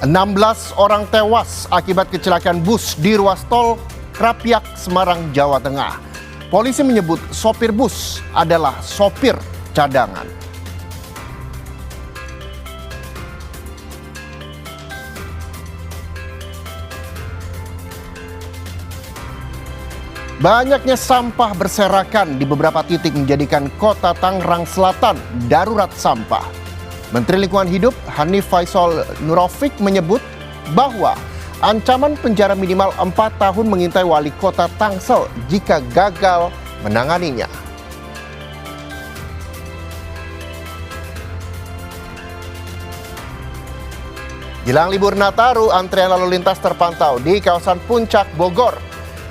16 orang tewas akibat kecelakaan bus di ruas tol Krapyak, Semarang, Jawa Tengah. Polisi menyebut sopir bus adalah sopir cadangan. Banyaknya sampah berserakan di beberapa titik menjadikan kota Tangerang Selatan darurat sampah. Menteri Lingkungan Hidup Hanif Faisal Nurofik menyebut bahwa ancaman penjara minimal 4 tahun mengintai wali kota Tangsel jika gagal menanganinya. Jelang libur Nataru, antrean lalu lintas terpantau di kawasan Puncak Bogor.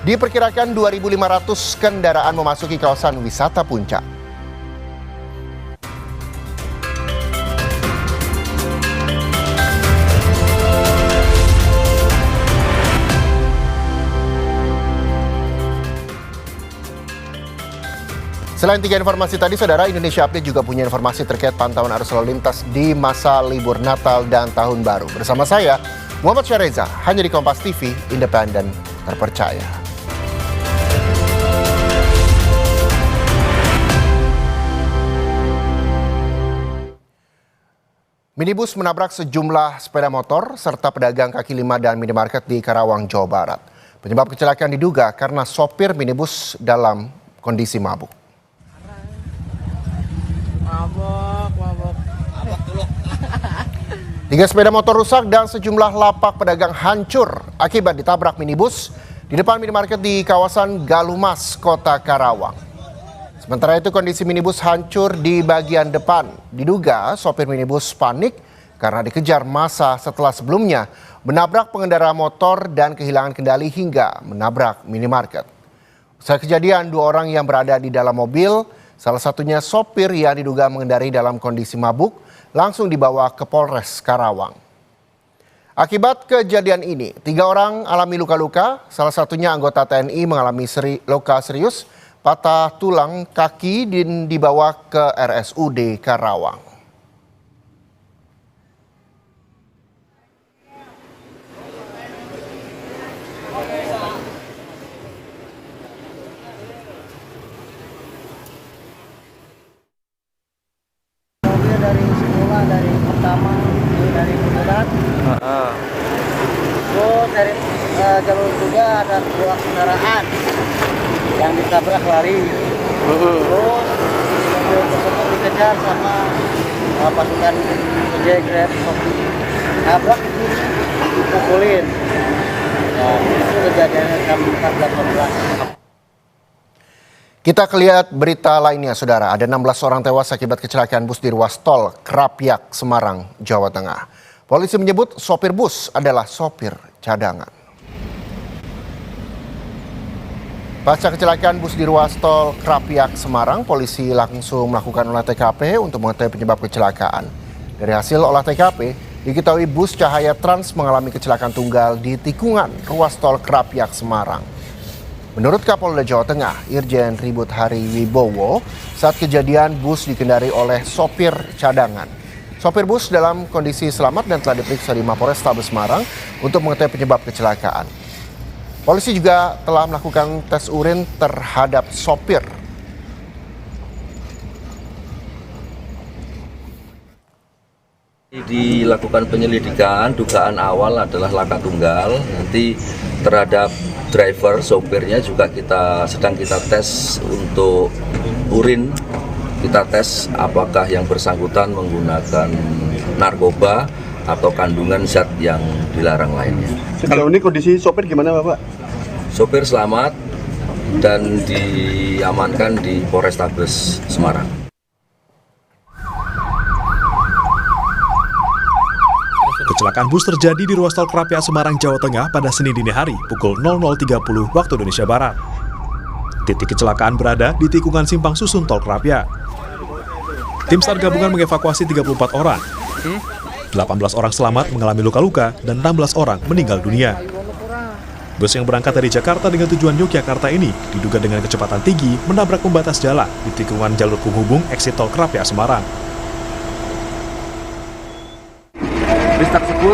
Diperkirakan 2.500 kendaraan memasuki kawasan wisata Puncak. Selain 3 informasi tadi, Saudara, Indonesia Update juga punya informasi terkait pantauan arus lalu lintas di masa libur Natal dan Tahun Baru. Bersama saya, Muhammad Syareza, hanya di Kompas TV, independen, terpercaya. Minibus menabrak sejumlah sepeda motor serta pedagang kaki lima dan minimarket di Karawang, Jawa Barat. Penyebab kecelakaan diduga karena sopir minibus dalam kondisi mabuk. Tiga sepeda motor rusak dan sejumlah lapak pedagang hancur akibat ditabrak minibus di depan minimarket di kawasan Galumas, Kota Karawang. Sementara itu kondisi minibus hancur di bagian depan. Diduga sopir minibus panik karena dikejar massa setelah sebelumnya menabrak pengendara motor dan kehilangan kendali hingga menabrak minimarket. Saat kejadian, 2 orang yang berada di dalam mobil, salah satunya sopir yang diduga mengendari dalam kondisi mabuk, langsung dibawa ke Polres Karawang. Akibat kejadian ini, 3 orang alami luka-luka, salah satunya anggota TNI mengalami luka serius, patah tulang kaki dan dibawa ke RSUD Karawang. Mobil dari semula, dari pertama, dari Bundaran. Terus dari jalur juga ada 2 kendaraan yang ditabrak lari. Terus mobil tersebut dikejar sama pasukan ojek Grab Shopee. Nabrak di sini, dipukulin. Ya, itu kejadiannya jam 14.18. Kita lihat berita lainnya, Saudara. Ada 16 orang tewas akibat kecelakaan bus di ruas tol Krapyak, Semarang, Jawa Tengah. Polisi menyebut sopir bus adalah sopir cadangan. Pasca kecelakaan bus di ruas tol Krapyak, Semarang, polisi langsung melakukan olah TKP untuk mengetahui penyebab kecelakaan. Dari hasil olah TKP, diketahui bus Cahaya Trans mengalami kecelakaan tunggal di tikungan ruas tol Krapyak, Semarang. Menurut Kapolda Jawa Tengah, Irjen Ribut Hari Wibowo, saat kejadian bus dikendari oleh sopir cadangan. Sopir bus dalam kondisi selamat dan telah diperiksa di Mapolrestabes Semarang untuk mengetahui penyebab kecelakaan. Polisi juga telah melakukan tes urin terhadap sopir. Dilakukan penyelidikan, dugaan awal adalah laka tunggal. Nanti terhadap driver, sopirnya juga sedang kita tes untuk urin. Kita tes apakah yang bersangkutan menggunakan narkoba atau kandungan zat yang dilarang lainnya. Kalau ini kondisi sopir gimana, Bapak? Sopir selamat dan diamankan di Polrestabes Semarang. Kecelakaan bus terjadi di ruas tol Krapyak, Semarang, Jawa Tengah pada Senin dini hari pukul 00.30 waktu Indonesia Barat. Titik kecelakaan berada di tikungan Simpang Susun tol Krapyak. Tim SAR gabungan mengevakuasi 34 orang. 18 orang selamat mengalami luka-luka dan 16 orang meninggal dunia. Bus yang berangkat dari Jakarta dengan tujuan Yogyakarta ini diduga dengan kecepatan tinggi menabrak pembatas jalan di tikungan jalur penghubung eksit tol Krapyak, Semarang. Bis tersebut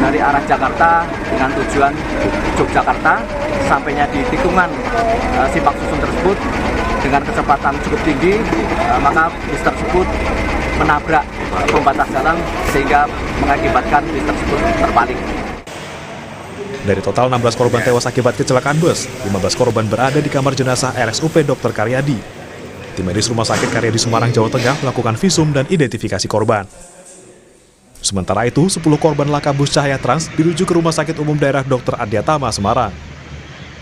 dari arah Jakarta dengan tujuan Yogyakarta, sampainya di tikungan Simpang Susun tersebut dengan kecepatan cukup tinggi, maka bis tersebut menabrak pembatas jalan sehingga mengakibatkan bis tersebut terbalik. Dari total 16 korban tewas akibat kecelakaan bus, 15 korban berada di kamar jenazah RSUP Dr. Karyadi. Tim medis Rumah Sakit Karyadi Semarang, Jawa Tengah melakukan visum dan identifikasi korban. Sementara itu, 10 korban laka bus Cahaya Trans dirujuk ke Rumah Sakit Umum Daerah Dr. Adyatama, Semarang.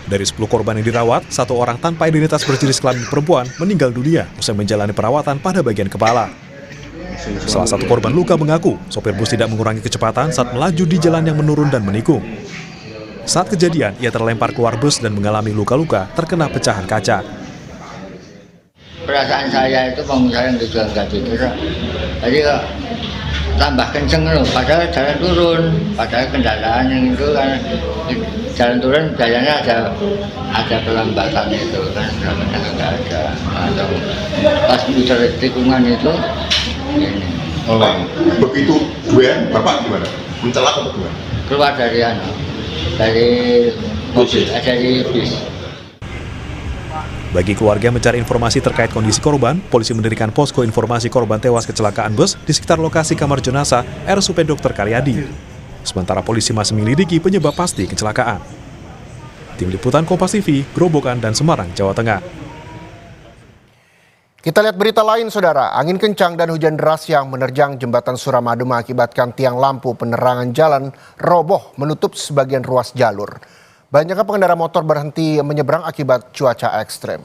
Dari 10 korban yang dirawat, 1 orang tanpa identitas berjenis kelamin perempuan meninggal dunia usai menjalani perawatan pada bagian kepala. Salah satu korban luka mengaku, sopir bus tidak mengurangi kecepatan saat melaju di jalan yang menurun dan menikung. Saat kejadian, ia terlempar keluar bus dan mengalami luka-luka terkena pecahan kaca. Perasaan saya itu pengusaha yang juga nggak tidur. Jadi kok tambah kenceng loh, padahal jalan turun. Padahal kendaraan yang itu kan jalan turun biasanya ada pelambatan itu kan, sebenarnya nggak ada. Atau pas muter tikungan itu, ini. Oh, begitu dua, Bapak gimana? Mencelak atau gimana? Keluar dari mobil, dari bis. Bagi keluarga mencari informasi terkait kondisi korban, polisi mendirikan posko informasi korban tewas kecelakaan bus di sekitar lokasi kamar jenazah RSUP Dr. Karyadi. Sementara polisi masih menyelidiki penyebab pasti kecelakaan. Tim Liputan Kompas TV, Grobogan dan Semarang, Jawa Tengah. Kita lihat berita lain, Saudara. Angin kencang dan hujan deras yang menerjang jembatan Suramadu mengakibatkan tiang lampu penerangan jalan roboh menutup sebagian ruas jalur. Banyaknya pengendara motor berhenti menyeberang akibat cuaca ekstrem.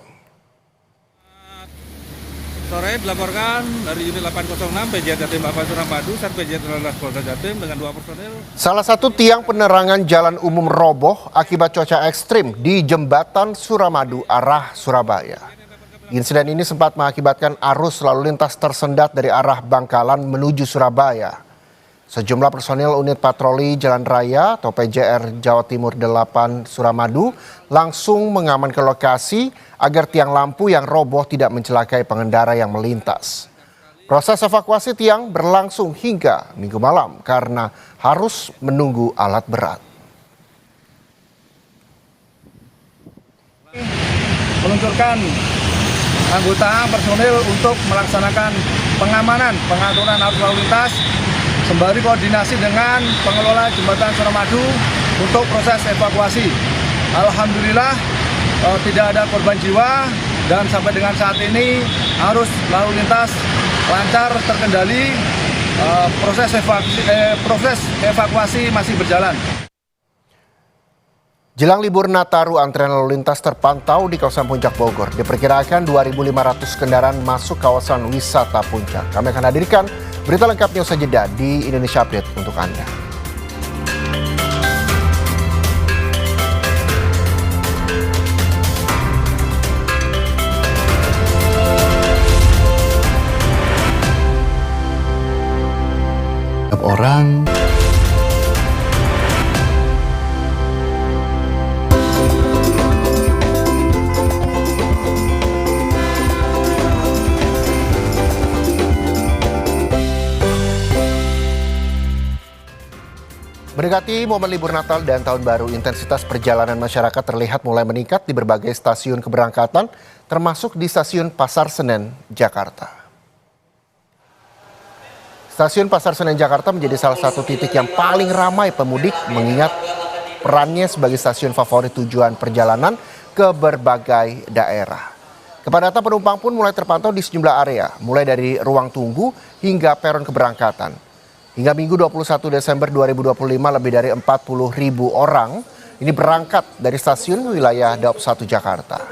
Sore dilaporkan dari unit 806 PJ Jatim Bapak Suramadu, Sat PJ Telantas Polda Jatim dengan 2 personil. Salah satu tiang penerangan jalan umum roboh akibat cuaca ekstrim di jembatan Suramadu arah Surabaya. Insiden ini sempat mengakibatkan arus lalu lintas tersendat dari arah Bangkalan menuju Surabaya. Sejumlah personil unit patroli Jalan Raya atau PJR Jawa Timur 8 Suramadu langsung mengamankan lokasi agar tiang lampu yang roboh tidak mencelakai pengendara yang melintas. Proses evakuasi tiang berlangsung hingga Minggu malam karena harus menunggu alat berat. Meluncurkan anggota personil untuk melaksanakan pengamanan pengaturan arus lalu lintas sembari koordinasi dengan pengelola jembatan Suramadu untuk proses evakuasi. Alhamdulillah tidak ada korban jiwa dan sampai dengan saat ini arus lalu lintas lancar terkendali. Proses evakuasi masih berjalan. Jelang libur Nataru, antrean lalu lintas terpantau di kawasan Puncak Bogor. Diperkirakan 2.500 kendaraan masuk kawasan wisata Puncak. Kami akan hadirkan berita lengkapnya usai jeda di Indonesia Update untuk Anda. Orang Mendekati momen libur Natal dan Tahun Baru, intensitas perjalanan masyarakat terlihat mulai meningkat di berbagai stasiun keberangkatan, termasuk di Stasiun Pasar Senen, Jakarta. Stasiun Pasar Senen, Jakarta menjadi salah satu titik yang paling ramai pemudik mengingat perannya sebagai stasiun favorit tujuan perjalanan ke berbagai daerah. Kepadatan penumpang pun mulai terpantau di sejumlah area, mulai dari ruang tunggu hingga peron keberangkatan. Hingga Minggu 21 Desember 2025 lebih dari 40.000 orang ini berangkat dari stasiun wilayah Daup 1 Jakarta.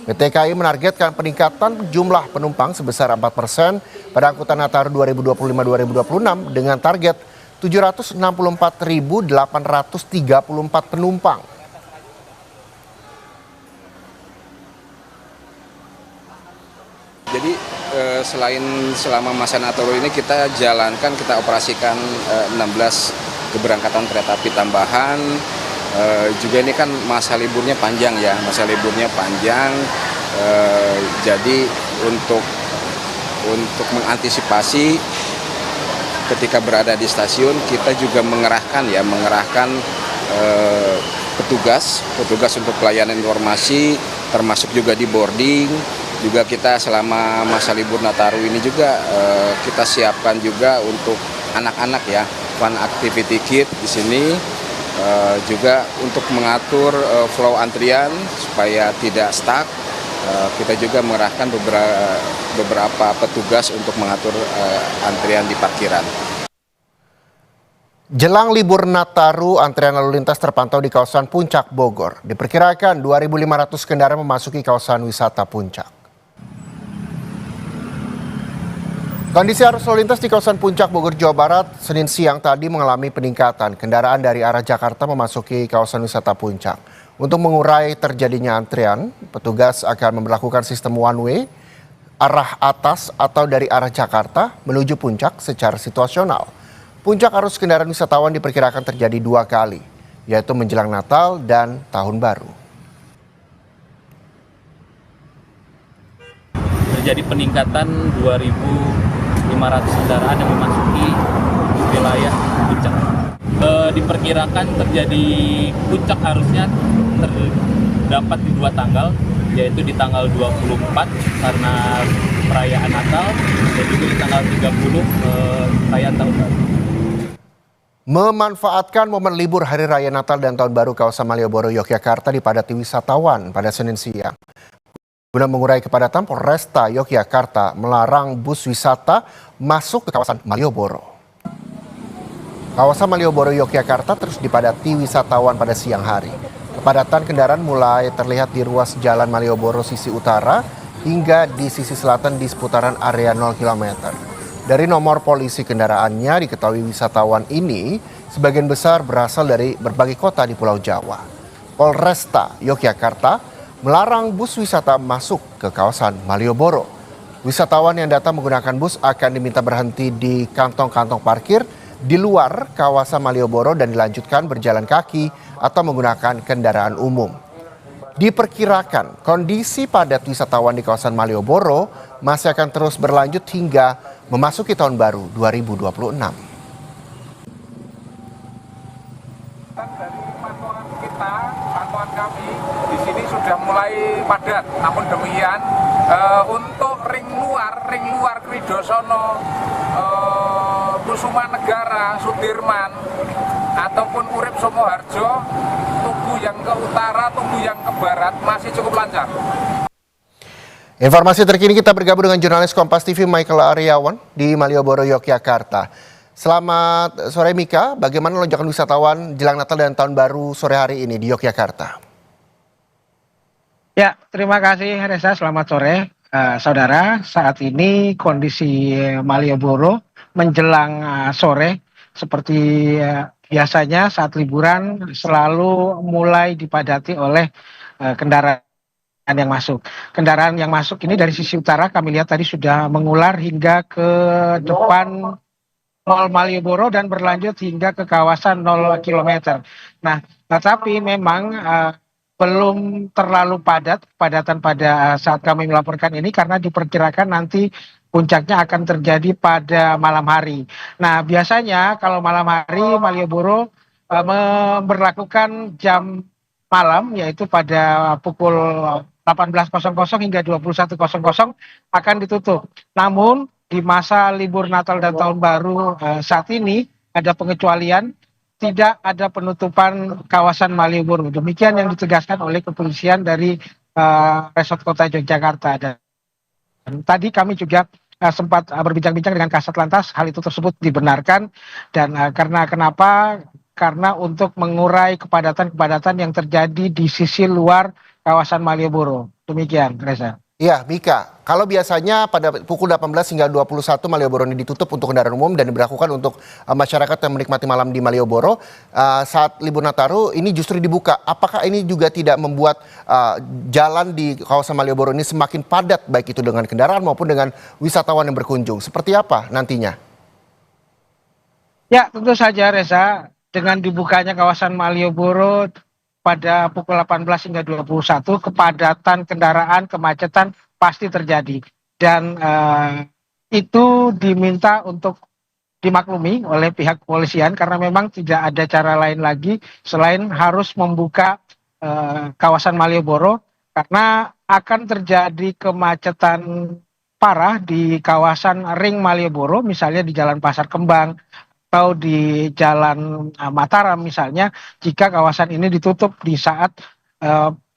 PT KAI menargetkan peningkatan jumlah penumpang sebesar 4% pada angkutan Nataru 2025-2026 dengan target 764.834 penumpang. Jadi selain selama masa Nataru ini kita operasikan 16 keberangkatan kereta api tambahan. Juga ini kan masa liburnya panjang ya, jadi untuk mengantisipasi ketika berada di stasiun kita juga mengerahkan petugas untuk pelayanan informasi, termasuk juga di boarding. Juga kita selama masa libur Nataru ini juga kita siapkan juga untuk anak-anak ya, fun activity kit di sini, juga untuk mengatur flow antrian supaya tidak stuck. Kita juga mengerahkan beberapa petugas untuk mengatur antrian di parkiran. Jelang libur Nataru, antrean lalu lintas terpantau di kawasan Puncak Bogor. Diperkirakan 2.500 kendaraan memasuki kawasan wisata Puncak. Kondisi arus lalu lintas di kawasan Puncak Bogor, Jawa Barat, Senin siang tadi mengalami peningkatan kendaraan dari arah Jakarta memasuki kawasan wisata Puncak. Untuk mengurai terjadinya antrian, petugas akan memperlakukan sistem one way arah atas atau dari arah Jakarta menuju Puncak secara situasional. Puncak arus kendaraan wisatawan diperkirakan terjadi 2 kali, yaitu menjelang Natal dan Tahun Baru. Terjadi peningkatan 2.500 kendaraan yang memasuki wilayah Puncak. Diperkirakan terjadi puncak arusnya terdapat di 2 tanggal, yaitu di tanggal 24 karena perayaan Natal dan juga di tanggal 30 perayaan Tahun Baru. Memanfaatkan momen libur Hari Raya Natal dan Tahun Baru, kawasan Malioboro, Yogyakarta dipadati wisatawan pada Senin siang. Guna mengurai kepadatan, Polresta Yogyakarta melarang bus wisata masuk ke kawasan Malioboro. Kawasan Malioboro, Yogyakarta terus dipadati wisatawan pada siang hari. Kepadatan kendaraan mulai terlihat di ruas Jalan Malioboro sisi utara hingga di sisi selatan di seputaran area 0 km. Dari nomor polisi kendaraannya diketahui wisatawan ini sebagian besar berasal dari berbagai kota di Pulau Jawa. Polresta Yogyakarta melarang bus wisata masuk ke kawasan Malioboro. Wisatawan yang datang menggunakan bus akan diminta berhenti di kantong-kantong parkir di luar kawasan Malioboro dan dilanjutkan berjalan kaki atau menggunakan kendaraan umum. Diperkirakan kondisi padat wisatawan di kawasan Malioboro masih akan terus berlanjut hingga memasuki Tahun Baru 2026. Pantauan kami di sini sudah mulai padat. Namun demikian untuk ring luar Kridosono, Kusuma Negara, Sudirman ataupun Urip Sumoharjo, Tugu yang ke utara, Tugu yang ke barat masih cukup lancar. Informasi terkini kita bergabung dengan jurnalis Kompas TV Michael Aryawan di Malioboro, Yogyakarta. Selamat sore Mika, bagaimana lonjakan wisatawan jelang Natal dan Tahun Baru sore hari ini di Yogyakarta? Ya, terima kasih Reza, selamat sore. Saudara, saat ini kondisi Malioboro menjelang sore seperti biasanya saat liburan selalu mulai dipadati oleh kendaraan yang masuk. Kendaraan yang masuk ini dari sisi utara kami lihat tadi sudah mengular hingga ke depan Mall Malioboro dan berlanjut hingga ke kawasan 0 km. Nah, tetapi memang belum terlalu padatan pada saat kami melaporkan ini karena diperkirakan nanti puncaknya akan terjadi pada malam hari. Nah, biasanya kalau malam hari Malioboro memberlakukan jam malam yaitu pada pukul 18.00 hingga 21.00 akan ditutup. Namun di masa libur Natal dan Tahun Baru saat ini ada pengecualian, tidak ada penutupan kawasan Malioboro. Demikian yang ditegaskan oleh kepolisian dari Resort Kota Yogyakarta. Dan tadi kami juga sempat berbincang-bincang dengan Kasat Lantas, hal itu tersebut dibenarkan dan karena untuk mengurai kepadatan yang terjadi di sisi luar kawasan Malioboro. Demikian, Reza. Iya, Mika. Kalau biasanya pada pukul 18 hingga 21 Malioboro ini ditutup untuk kendaraan umum dan diberlakukan untuk masyarakat yang menikmati malam di Malioboro. Saat libur Nataru ini justru dibuka. Apakah ini juga tidak membuat jalan di kawasan Malioboro ini semakin padat baik itu dengan kendaraan maupun dengan wisatawan yang berkunjung? Seperti apa nantinya? Ya, tentu saja Reza. Dengan dibukanya kawasan Malioboro pada pukul 18 hingga 21, kepadatan kendaraan, kemacetan pasti terjadi. Dan itu diminta untuk dimaklumi oleh pihak kepolisian karena memang tidak ada cara lain lagi selain harus membuka kawasan Malioboro karena akan terjadi kemacetan parah di kawasan ring Malioboro, misalnya di Jalan Pasar Kembang atau di Jalan Mataram misalnya, jika kawasan ini ditutup di saat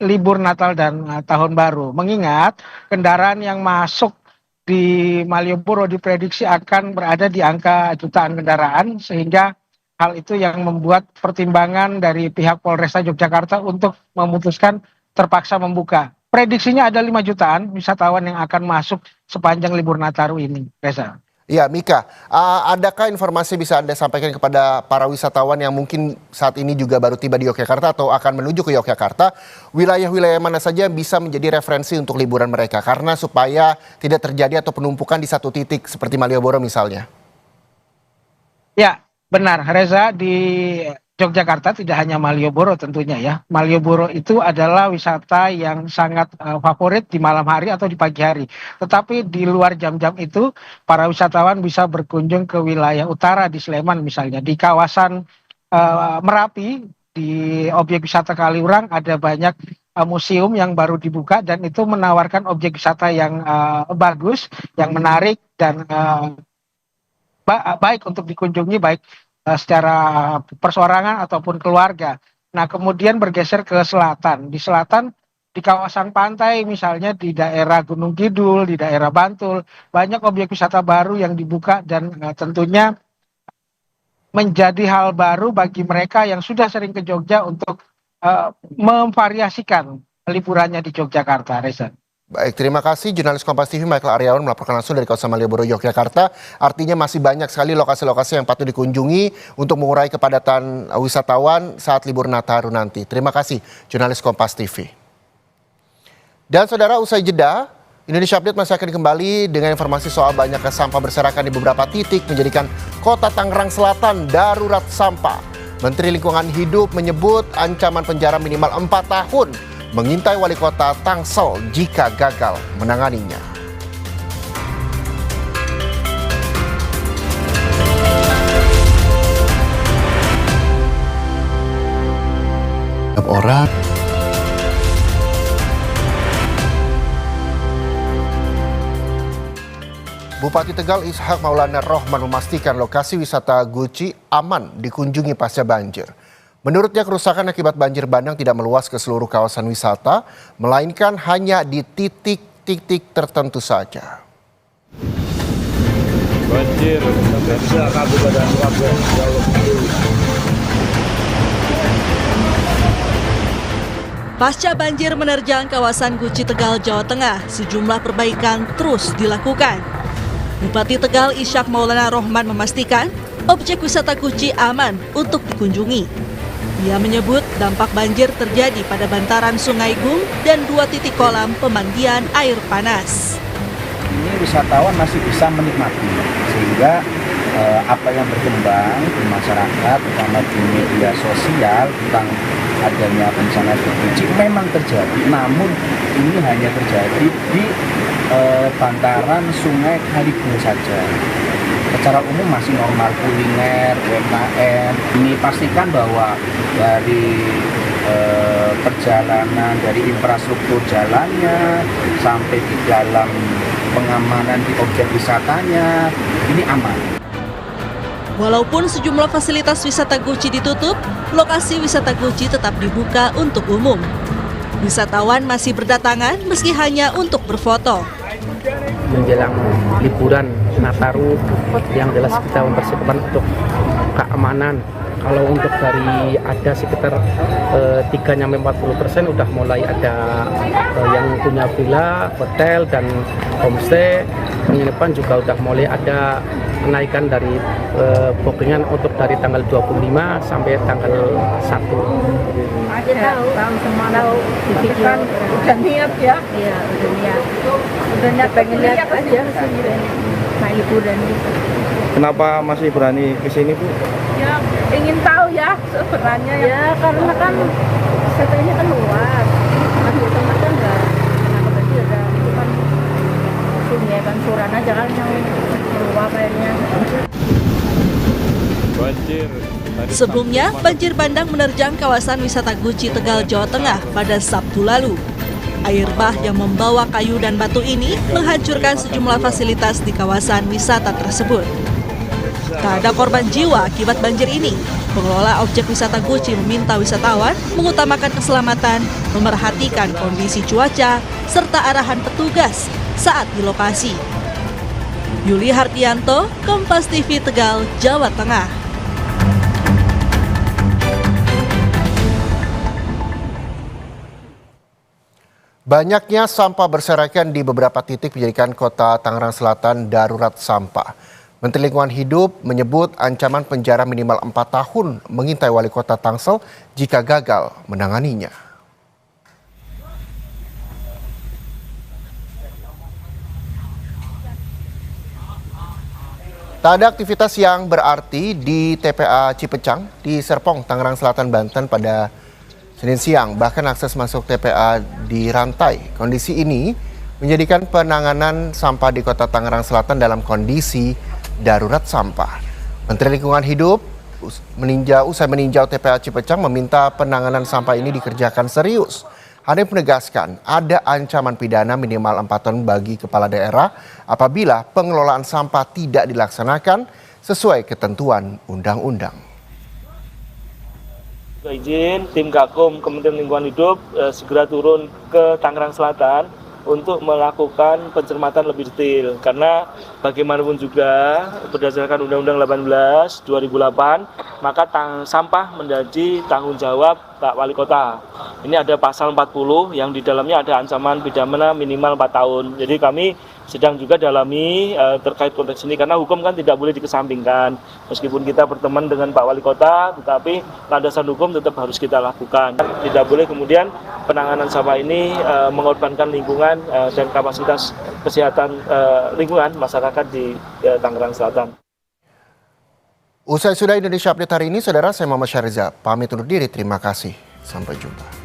libur Natal dan Tahun Baru. Mengingat kendaraan yang masuk di Malioboro diprediksi akan berada di angka jutaan kendaraan, sehingga hal itu yang membuat pertimbangan dari pihak Polresta Yogyakarta untuk memutuskan terpaksa membuka. Prediksinya ada 5 jutaan wisatawan yang akan masuk sepanjang libur Nataru ini, Reza. Ya, Mika, adakah informasi bisa Anda sampaikan kepada para wisatawan yang mungkin saat ini juga baru tiba di Yogyakarta atau akan menuju ke Yogyakarta, wilayah-wilayah mana saja yang bisa menjadi referensi untuk liburan mereka, karena supaya tidak terjadi atau penumpukan di satu titik seperti Malioboro misalnya? Ya, benar, Reza, di Yogyakarta tidak hanya Malioboro tentunya ya. Malioboro itu adalah wisata yang sangat favorit di malam hari atau di pagi hari. Tetapi di luar jam-jam itu, para wisatawan bisa berkunjung ke wilayah utara di Sleman misalnya. Di kawasan Merapi, di objek wisata Kaliurang ada banyak museum yang baru dibuka dan itu menawarkan objek wisata yang bagus, yang menarik dan baik untuk dikunjungi, baik secara perseorangan ataupun keluarga. Nah, kemudian bergeser ke selatan. Di selatan, di kawasan pantai misalnya di daerah Gunung Kidul, di daerah Bantul, banyak objek wisata baru yang dibuka dan tentunya menjadi hal baru bagi mereka yang sudah sering ke Jogja untuk memvariasikan liburannya di Yogyakarta, Reza. Baik, terima kasih jurnalis Kompas TV Michael Aryawan melaporkan langsung dari kawasan Malioboro, Yogyakarta. Artinya masih banyak sekali lokasi-lokasi yang patut dikunjungi untuk mengurai kepadatan wisatawan saat libur Nataru nanti. Terima kasih jurnalis Kompas TV. Dan saudara, usai jeda, Indonesia Update masih akan kembali dengan informasi soal banyaknya sampah berserakan di beberapa titik menjadikan kota Tangerang Selatan darurat sampah. Menteri Lingkungan Hidup menyebut ancaman penjara minimal 4 tahun mengintai wali kota Tangsel jika gagal menanganinya. Orang Bupati Tegal Ishak Maulana Rohman memastikan lokasi wisata Guci aman dikunjungi pasca banjir. Menurutnya kerusakan akibat banjir bandang tidak meluas ke seluruh kawasan wisata, melainkan hanya di titik-titik tertentu saja. Banjir, pasca banjir menerjang kawasan Guci Tegal, Jawa Tengah, sejumlah perbaikan terus dilakukan. Bupati Tegal Ishak Maulana Rohman memastikan objek wisata Guci aman untuk dikunjungi. Ia menyebut dampak banjir terjadi pada bantaran Sungai Gung dan 2 titik kolam pemandian air panas. Ini wisatawan masih bisa menikmati, sehingga apa yang berkembang di masyarakat, terutama di media sosial tentang adanya bencana Guci memang terjadi, namun ini hanya terjadi di bantaran Sungai Kaligung saja. Secara umum masih normal, kuliner, UMKM. Ini pastikan bahwa dari perjalanan, dari infrastruktur jalannya sampai di dalam pengamanan di objek wisatanya ini aman. Walaupun sejumlah fasilitas wisata Guci ditutup, lokasi wisata Guci tetap dibuka untuk umum. Wisatawan masih berdatangan meski hanya untuk berfoto. Menjelang liburan Nataru yang jelas kita mempersiapkan untuk keamanan. Kalau untuk dari ada sekitar 3-40% udah mulai ada yang punya villa, hotel dan homestay. Penginapan juga udah mulai ada kenaikan dari bookingan untuk dari tanggal 25 sampai tanggal 1. Tahu semua tahu di video kan udah niat ya. Iya, udah niat. Udah niat pengen lihat aja naik liburan gitu. Kenapa masih berani ke sini, Bu? Ya, ingin tahu ya sebenarnya ya karena kan wisatanya kan luas. Kan di tempat kan enggak berarti ada itu kan sungai Pansuran aja kan yang meluap airnya. Sebelumnya, banjir bandang menerjang kawasan wisata Guci Tegal, Jawa Tengah pada Sabtu lalu. Air bah yang membawa kayu dan batu ini menghancurkan sejumlah fasilitas di kawasan wisata tersebut. Tak ada korban jiwa akibat banjir ini. Pengelola objek wisata Guci meminta wisatawan mengutamakan keselamatan, memerhatikan kondisi cuaca, serta arahan petugas saat di lokasi. Yuli Hardianto, Kompas TV Tegal, Jawa Tengah. Banyaknya sampah berserakan di beberapa titik menjadikan kota Tangerang Selatan darurat sampah. Menteri Lingkungan Hidup menyebut ancaman penjara minimal 4 tahun mengintai wali kota Tangsel jika gagal menanganinya. Tak ada aktivitas yang berarti di TPA Cipecang di Serpong, Tangerang Selatan, Banten pada Senin siang, bahkan akses masuk TPA dirantai. Kondisi ini menjadikan penanganan sampah di kota Tangerang Selatan dalam kondisi darurat sampah. Menteri Lingkungan Hidup usai meninjau TPA Cipecang meminta penanganan sampah ini dikerjakan serius. Hanif menegaskan ada ancaman pidana minimal 4 tahun bagi kepala daerah apabila pengelolaan sampah tidak dilaksanakan sesuai ketentuan undang-undang. Izin tim Gakum Kementerian Lingkungan Hidup segera turun ke Tangerang Selatan untuk melakukan pencermatan lebih detail, karena bagaimanapun juga berdasarkan Undang-Undang 18 2008 maka sampah menjadi tanggung jawab Pak Wali Kota. Ini ada pasal 40 yang di dalamnya ada ancaman pidana minimal 4 tahun. Jadi kami sedang juga dalami terkait konteks ini, karena hukum kan tidak boleh dikesampingkan. Meskipun kita berteman dengan Pak Wali Kota, tetapi landasan hukum tetap harus kita lakukan. Tidak boleh kemudian penanganan sampah ini mengorbankan lingkungan dan kapasitas kesehatan lingkungan masyarakat di Tangerang Selatan. Usai sudah Indonesia Update hari ini, saudara, saya Muhammad Syahriza pamit undur diri. Terima kasih. Sampai jumpa.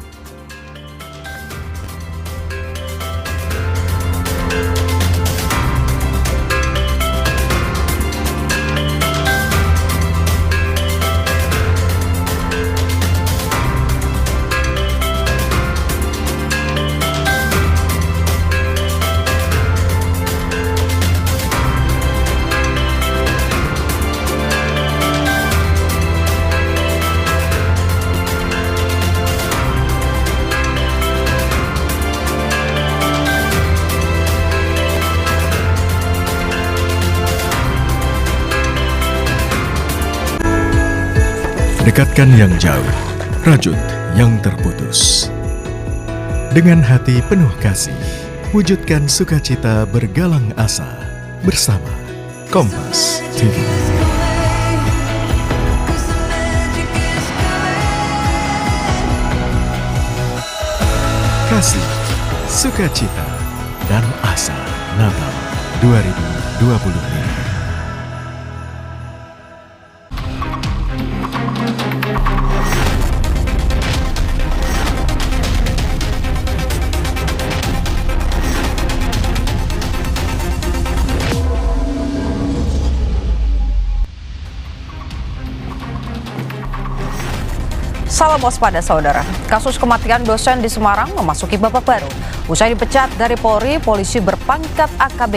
Dekatkan yang jauh, rajut yang terputus. Dengan hati penuh kasih, wujudkan sukacita bergalang asa bersama Kompas TV. Kasih, sukacita, dan asa Natal 2025. Salam waspada saudara, kasus kematian dosen di Semarang memasuki babak baru. Usai dipecat dari Polri, polisi berpangkat AKBP